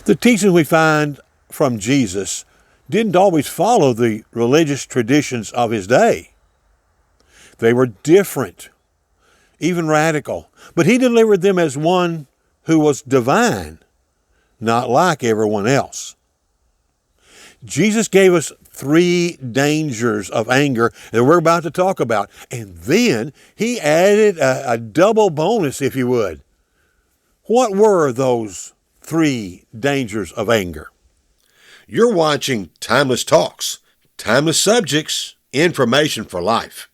The teachings we find from Jesus didn't always follow the religious traditions of his day. They were different, even radical, but he delivered them as one who was divine, not like everyone else. Jesus gave us 3 dangers of anger that we're about to talk about, and then he added a double bonus, if you would. What were those 3 dangers of anger? You're watching Timeless Talks, timeless subjects, information for life.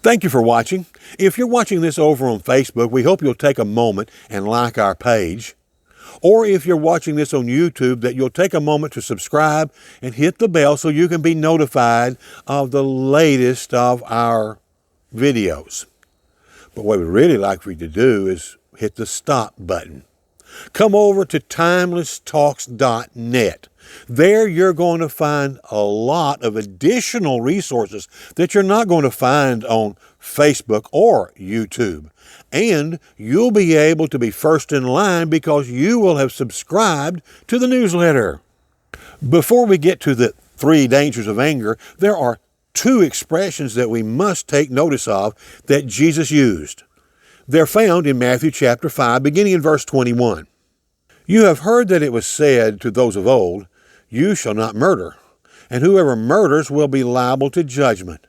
Thank you for watching. If you're watching this over on Facebook, we hope you'll take a moment and like our page. Or if you're watching this on YouTube, that you'll take a moment to subscribe and hit the bell so you can be notified of the latest of our videos. But what we'd really like for you to do is hit the stop button. Come over to timelesstalks.net. There you're going to find a lot of additional resources that you're not going to find on Facebook or YouTube. And you'll be able to be first in line because you will have subscribed to the newsletter. Before we get to the 3 dangers of anger, there are 2 expressions that we must take notice of that Jesus used. They're found in Matthew chapter 5, beginning in verse 21. You have heard that it was said to those of old, you shall not murder, and whoever murders will be liable to judgment.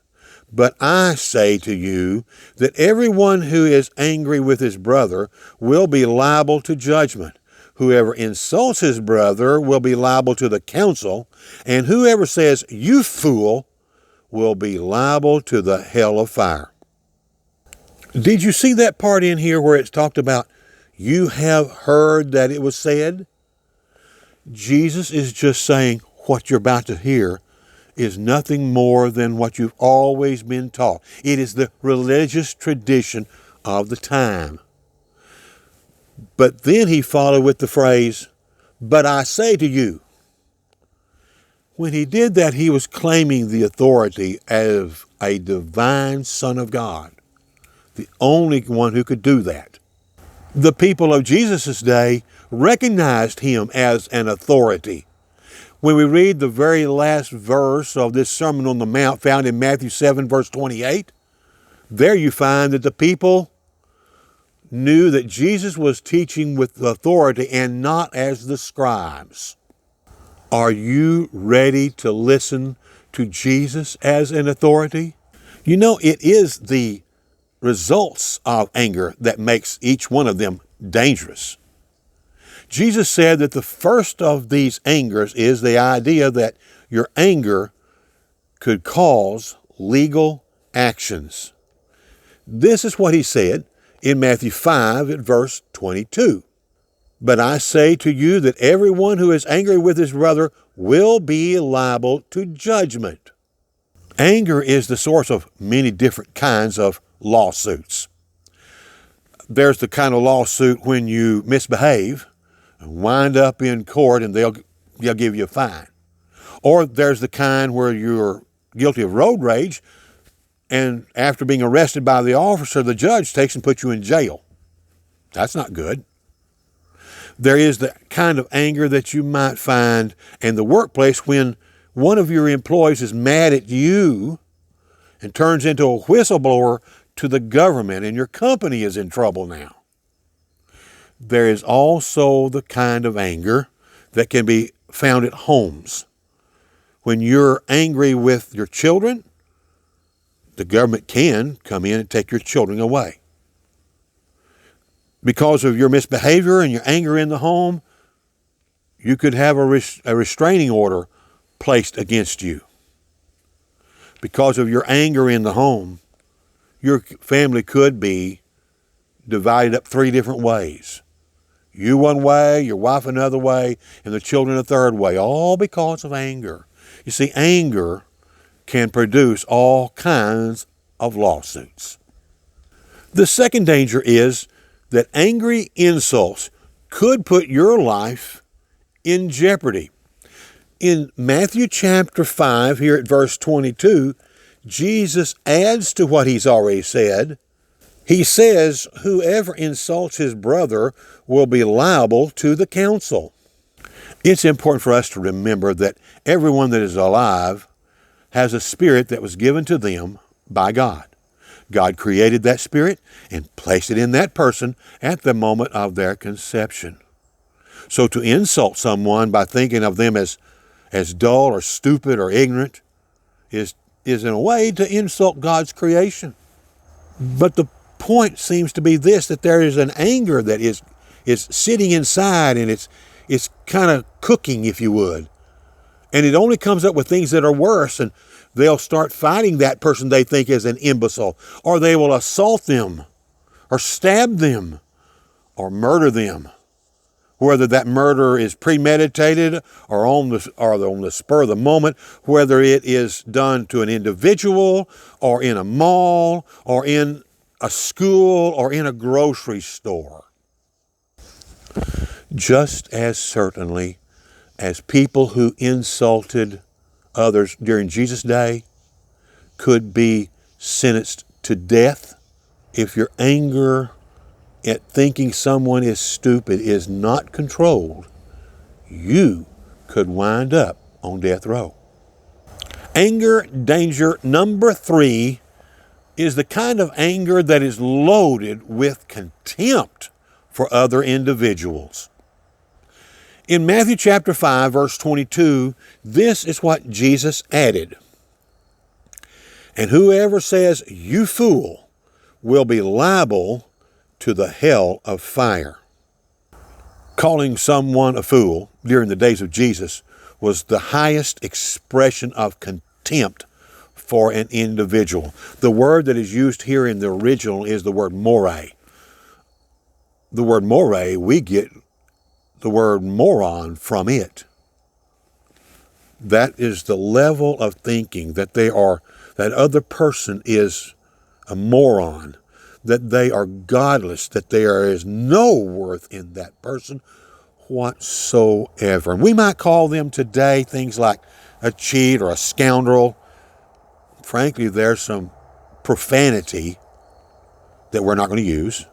But I say to you that everyone who is angry with his brother will be liable to judgment. Whoever insults his brother will be liable to the council, and whoever says, you fool, will be liable to the hell of fire. Did you see that part in here where it's talked about, you have heard that it was said? Jesus is just saying what you're about to hear is nothing more than what you've always been taught. It is the religious tradition of the time. But then he followed with the phrase, but I say to you. When he did that, he was claiming the authority as a divine Son of God, the only one who could do that. The people of Jesus' day recognized him as an authority. When we read the very last verse of this Sermon on the Mount found in Matthew 7, verse 28, there you find that the people knew that Jesus was teaching with authority and not as the scribes. Are you ready to listen to Jesus as an authority? You know, it is the results of anger that makes each one of them dangerous. Jesus said that the first of these angers is the idea that your anger could cause legal actions. This is what he said in Matthew 5 at verse 22. But I say to you that everyone who is angry with his brother will be liable to judgment. Anger is the source of many different kinds of lawsuits. There's the kind of lawsuit when you misbehave and wind up in court and they'll give you a fine. Or there's the kind where you're guilty of road rage and after being arrested by the officer, the judge takes and puts you in jail. That's not good. There is the kind of anger that you might find in the workplace when one of your employees is mad at you and turns into a whistleblower to the government and your company is in trouble now. There is also the kind of anger that can be found at homes. When you're angry with your children, the government can come in and take your children away. Because of your misbehavior and your anger in the home, you could have a restraining order placed against you. Because of your anger in the home, your family could be divided up 3 different ways. You one way, your wife another way, and the children a third way, all because of anger. You see, anger can produce all kinds of lawsuits. The second danger is that angry insults could put your life in jeopardy. In Matthew chapter 5, here at verse 22, Jesus adds to what he's already said. He says, whoever insults his brother will be liable to the council. It's important for us to remember that everyone that is alive has a spirit that was given to them by God. God created that spirit and placed it in that person at the moment of their conception. So to insult someone by thinking of them as dull or stupid or ignorant is in a way to insult God's creation. But the point seems to be this, that there is an anger that is sitting inside, and it's kind of cooking, if you would. And it only comes up with things that are worse, and they'll start fighting that person they think is an imbecile, or they will assault them, or stab them, or murder them. Whether that murder is premeditated or on the spur of the moment, whether it is done to an individual or in a mall or in a school or in a grocery store. Just as certainly as people who insulted others during Jesus' day could be sentenced to death, if your anger at thinking someone is stupid is not controlled, you could wind up on death row. Anger danger number 3 is the kind of anger that is loaded with contempt for other individuals. In Matthew chapter 5, verse 22, this is what Jesus added. And whoever says, "You fool," will be liable to the hell of fire. Calling someone a fool during the days of Jesus was the highest expression of contempt for an individual. The word that is used here in the original is the word more. The word more, we get the word moron from it. That is the level of thinking that that other person is a moron, that they are godless, that there is no worth in that person whatsoever. And we might call them today things like a cheat or a scoundrel. Frankly, there's some profanity that we're not going to use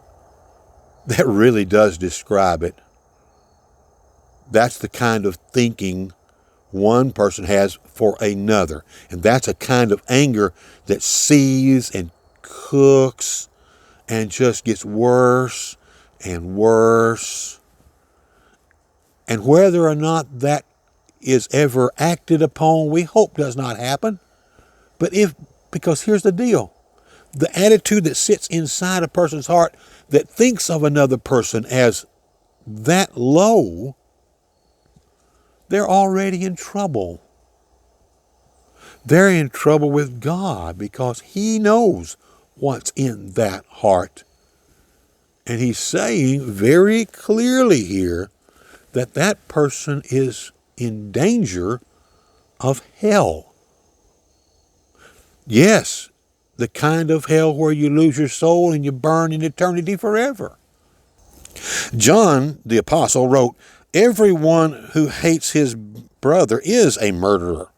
that really does describe it. That's the kind of thinking one person has for another. And that's a kind of anger that seethes and cooks and just gets worse and worse. And whether or not that is ever acted upon, we hope does not happen. But because here's the deal. The attitude that sits inside a person's heart that thinks of another person as that low, they're already in trouble. They're in trouble with God because He knows what's in that heart. And He's saying very clearly here that that person is in danger of hell. Yes, the kind of hell where you lose your soul and you burn in eternity forever. John, the apostle, wrote, "Everyone who hates his brother is a murderer.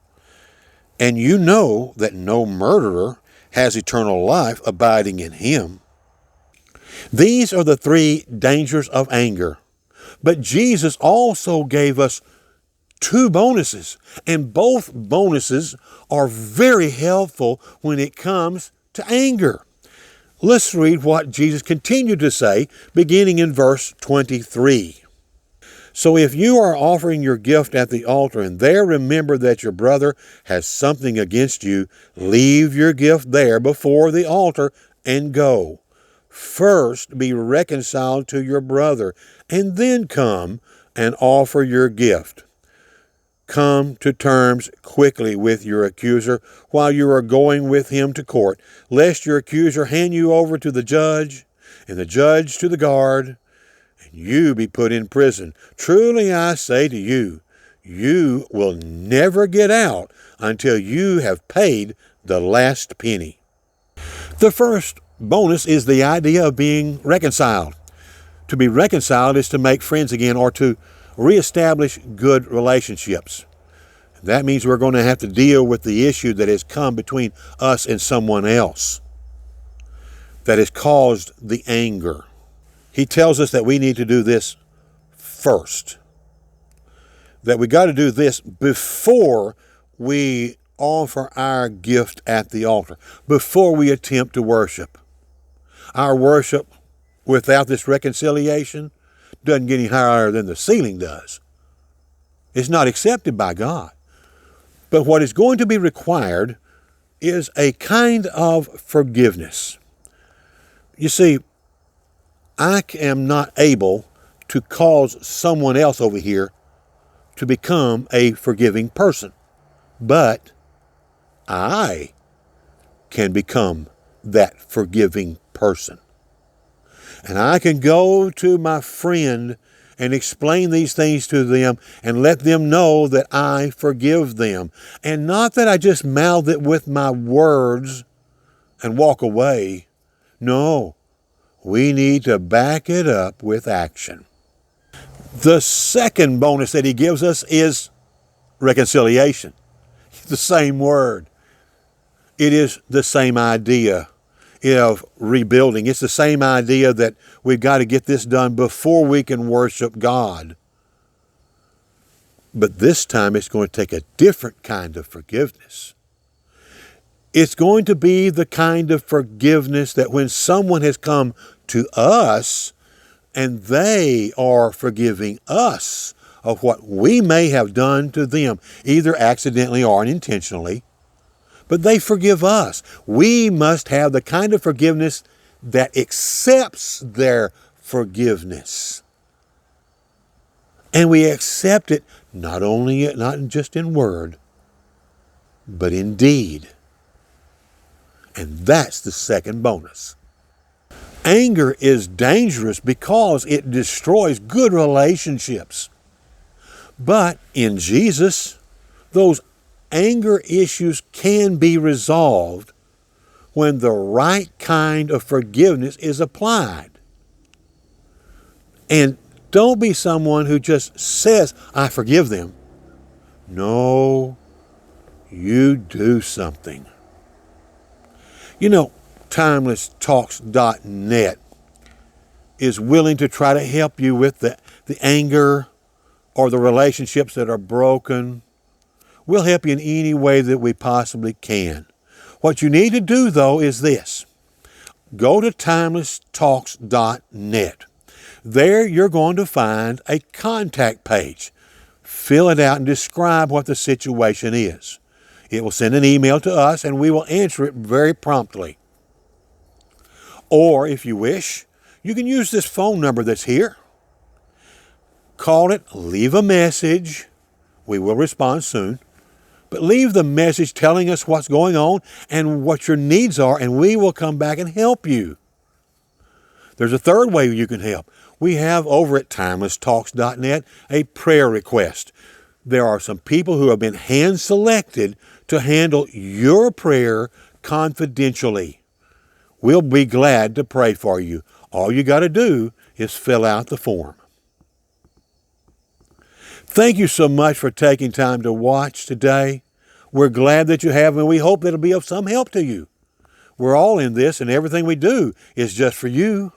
And you know that no murderer has eternal life abiding in him." These are the 3 dangers of anger. But Jesus also gave us 2 bonuses, and both bonuses are very helpful when it comes to anger. Let's read what Jesus continued to say, beginning in verse 23. "So if you are offering your gift at the altar and there remember that your brother has something against you, leave your gift there before the altar and go. First be reconciled to your brother, and then come and offer your gift. Come to terms quickly with your accuser while you are going with him to court, lest your accuser hand you over to the judge, and the judge to the guard, and you be put in prison. Truly I say to you, you will never get out until you have paid the last penny." The first bonus is the idea of being reconciled. To be reconciled is to make friends again or to reestablish good relationships. That means we're going to have to deal with the issue that has come between us and someone else that has caused the anger. He tells us that we need to do this first. that we got to do this before we offer our gift at the altar, before we attempt to worship. Our worship without this reconciliation doesn't get any higher than the ceiling does. It's not accepted by God. But what is going to be required is a kind of forgiveness. You see, I am not able to cause someone else over here to become a forgiving person, but I can become that forgiving person. And I can go to my friend and explain these things to them and let them know that I forgive them. And not that I just mouth it with my words and walk away. No, we need to back it up with action. The second bonus that he gives us is reconciliation. The same word. It is the same idea of rebuilding. It's the same idea that we've got to get this done before we can worship God. But this time it's going to take a different kind of forgiveness. It's going to be the kind of forgiveness that when someone has come to us and they are forgiving us of what we may have done to them, either accidentally or unintentionally, but they forgive us. We must have the kind of forgiveness that accepts their forgiveness. And we accept it not just in word, but in deed. And that's the second bonus. Anger is dangerous because it destroys good relationships. But in Jesus, those anger issues can be resolved when the right kind of forgiveness is applied. And don't be someone who just says, I forgive them. No, you do something. You know, timelesstalks.net is willing to try to help you with the anger or the relationships that are broken. We'll help you in any way that we possibly can. What you need to do, though, is this. Go to timelesstalks.net. There you're going to find a contact page. Fill it out and describe what the situation is. It will send an email to us and we will answer it very promptly. Or, if you wish, you can use this phone number that's here. Call it, leave a message. We will respond soon. But leave the message telling us what's going on and what your needs are, and we will come back and help you. There's a third way you can help. We have over at timelesstalks.net a prayer request. There are some people who have been hand-selected to handle your prayer confidentially. We'll be glad to pray for you. All you got to do is fill out the form. Thank you so much for taking time to watch today. We're glad that you have, and we hope that it'll be of some help to you. We're all in this, and everything we do is just for you.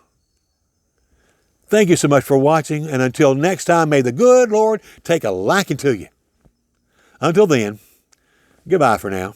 Thank you so much for watching, and until next time, may the good Lord take a liking to you. Until then, goodbye for now.